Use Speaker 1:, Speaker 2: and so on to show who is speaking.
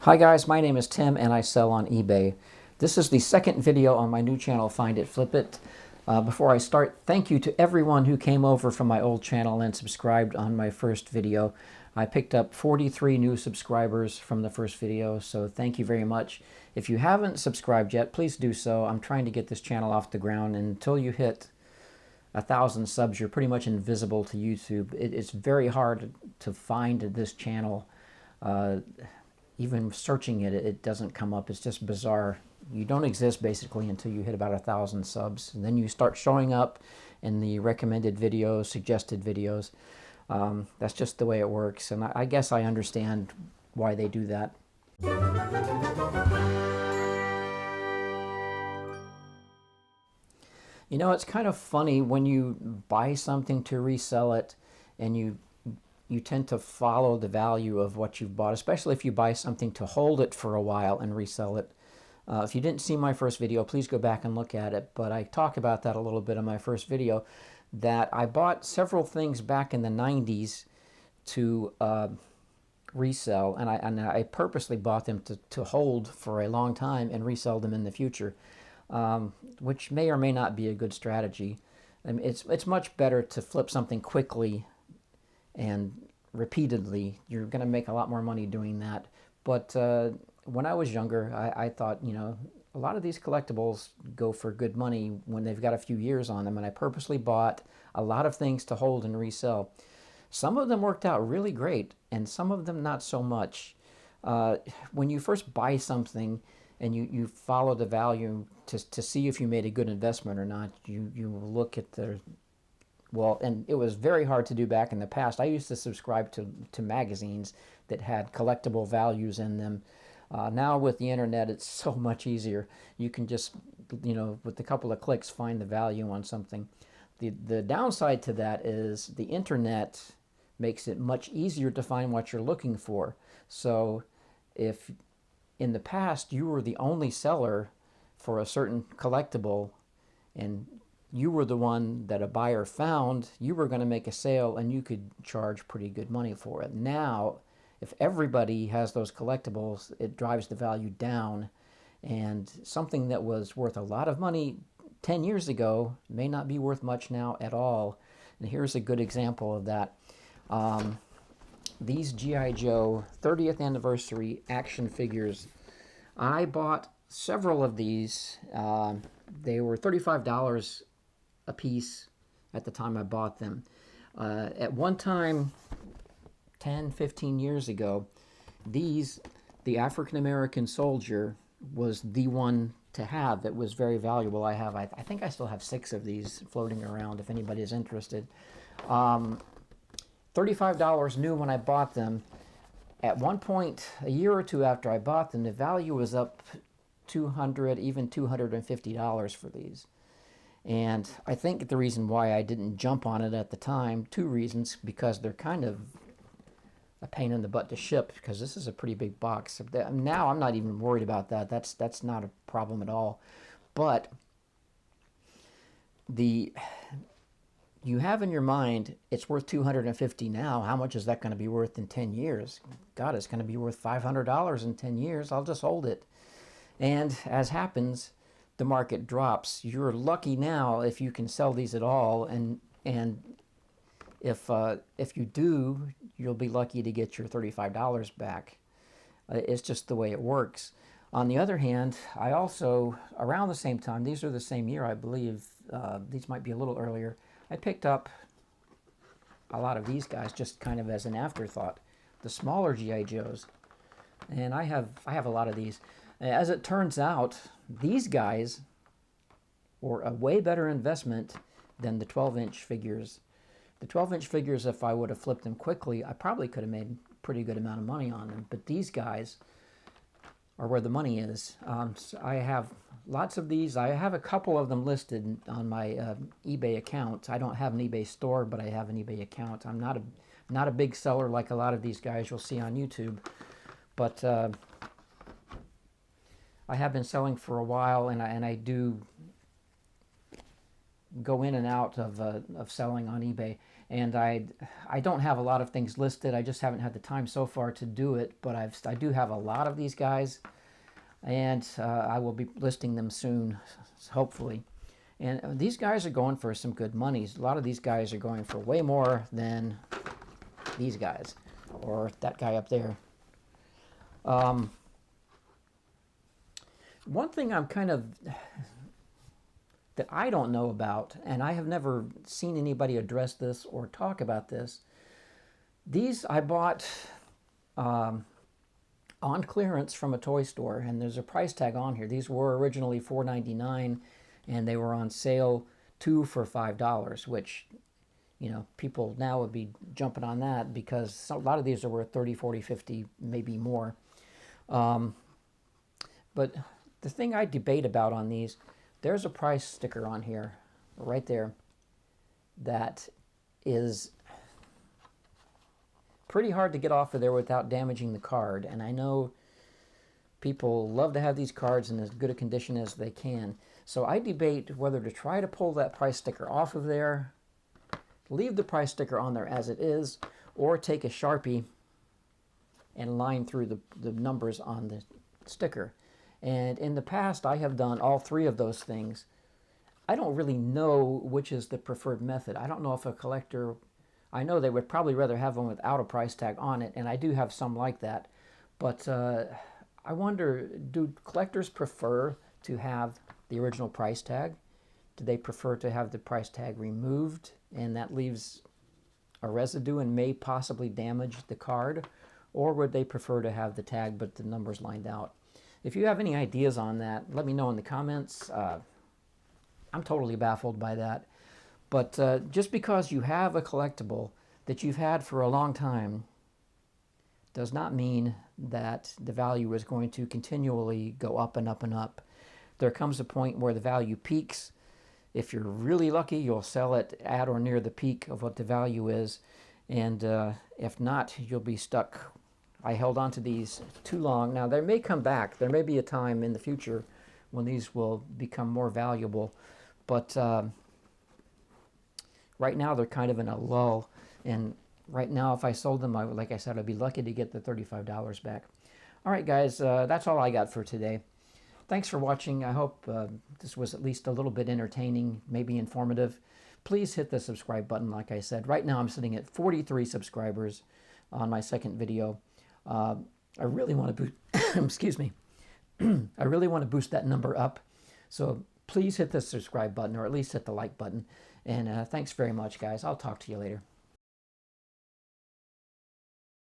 Speaker 1: Hi guys, my name is Tim and I sell on eBay. This is the second video on my new channel, Find It, Flip It. Before I start, thank you to everyone who came over from my old channel and subscribed on my first video. I picked up 43 new subscribers from the first video, so thank you very much. If you haven't subscribed yet, please do so. I'm trying to get this channel off the ground, and until you hit 1,000 subs, you're pretty much invisible to YouTube. It's very hard to find this channel. Even searching it, it doesn't come up. It's just bizarre. You don't exist basically until you hit about 1,000 subs, and then you start showing up in the recommended videos, suggested videos. That's just the way it works, and I guess I understand why they do that. You know, it's kind of funny when you buy something to resell it, and you tend to follow the value of what you've bought, especially if you buy something to hold it for a while and resell it. If you didn't see my first video, please go back and look at it, but I talk about that a little bit in my first video, that I bought several things back in the 90s to resell, and I purposely bought them to hold for a long time and resell them in the future, which may or may not be a good strategy. I mean, it's much better to flip something quickly and repeatedly. You're going to make a lot more money doing that. But when I was younger, I thought, you know, a lot of these collectibles go for good money when they've got a few years on them, and I purposely bought a lot of things to hold and resell. Some of them worked out really great, and some of them not so much. When you first buy something and you follow the value to see if you made a good investment or not, you look at the... Well, and it was very hard to do back in the past. I used to subscribe to magazines that had collectible values in them. Now with the internet, it's so much easier. You can just, you know, with a couple of clicks, find the value on something. The downside to that is the internet makes it much easier to find what you're looking for. So if in the past you were the only seller for a certain collectible, and you were the one that a buyer found, you were going to make a sale and you could charge pretty good money for it. Now, if everybody has those collectibles, it drives the value down, and something that was worth a lot of money 10 years ago may not be worth much now at all. And here's a good example of that. These G.I. Joe 30th anniversary action figures, I bought several of these. They were $35 a piece at the time I bought them. At one time, 10, 15 years ago, the African-American soldier was the one to have that was very valuable. I think I still have 6 of these floating around if anybody is interested. $35 new when I bought them. At one point, a year or two after I bought them, the value was up $200, even $250 for these. And I think the reason why I didn't jump on it at the time, 2 reasons: because they're kind of a pain in the butt to ship, because this is a pretty big box. Now I'm not even worried about that. That's not a problem at all. But you have in your mind, it's worth $250 now. How much is that going to be worth in 10 years? God, it's going to be worth $500 in 10 years. I'll just hold it. And as happens, the market drops. You're lucky now if you can sell these at all, and if you do, you'll be lucky to get your $35 back. It's just the way it works. On the other hand, I also, around the same time, these are the same year, I believe, these might be a little earlier, I picked up a lot of these guys just kind of as an afterthought, the smaller G.I. Joes, and I have a lot of these. As it turns out, these guys were a way better investment than the 12-inch figures. The 12-inch figures, if I would have flipped them quickly, I probably could have made a pretty good amount of money on them. But these guys are where the money is. So I have lots of these. I have a couple of them listed on my eBay account. I don't have an eBay store, but I have an eBay account. I'm not a big seller like a lot of these guys you'll see on YouTube, but I have been selling for a while, and I do go in and out of selling on eBay, and I don't have a lot of things listed. I just haven't had the time so far to do it, but I do have a lot of these guys, and I will be listing them soon, hopefully. And these guys are going for some good money. A lot of these guys are going for way more than these guys, or that guy up there. One thing I'm kind of that I don't know about, and I have never seen anybody address this or talk about this. These I bought on clearance from a toy store, and there's a price tag on here. These were originally $4.99, and they were on sale 2 for $5, which, you know, people now would be jumping on that because a lot of these are worth 30, 40, 50, maybe more. But the thing I debate about on these, there's a price sticker on here, right there, that is pretty hard to get off of there without damaging the card. And I know people love to have these cards in as good a condition as they can. So I debate whether to try to pull that price sticker off of there, leave the price sticker on there as it is, or take a Sharpie and line through the numbers on the sticker. And in the past, I have done all three of those things. I don't really know which is the preferred method. I don't know if a collector, I know they would probably rather have one without a price tag on it, and I do have some like that. But I wonder, do collectors prefer to have the original price tag? Do they prefer to have the price tag removed, and that leaves a residue and may possibly damage the card? Or would they prefer to have the tag but the numbers lined out? If you have any ideas on that, let me know in the comments. I'm totally baffled by that. But just because you have a collectible that you've had for a long time does not mean that the value is going to continually go up and up and up. There comes a point where the value peaks. If you're really lucky, you'll sell it at or near the peak of what the value is. And if not, you'll be stuck. I held on to these too long. Now, they may come back. There may be a time in the future when these will become more valuable. But right now, they're kind of in a lull. And right now, if I sold them, like I said, I'd be lucky to get the $35 back. All right, guys, that's all I got for today. Thanks for watching. I hope this was at least a little bit entertaining, maybe informative. Please hit the subscribe button, like I said. Right now, I'm sitting at 43 subscribers on my second video. I really want to boost, excuse me, I really want to boost that number up. So please hit the subscribe button, or at least hit the like button. And thanks very much, guys. I'll talk to you later.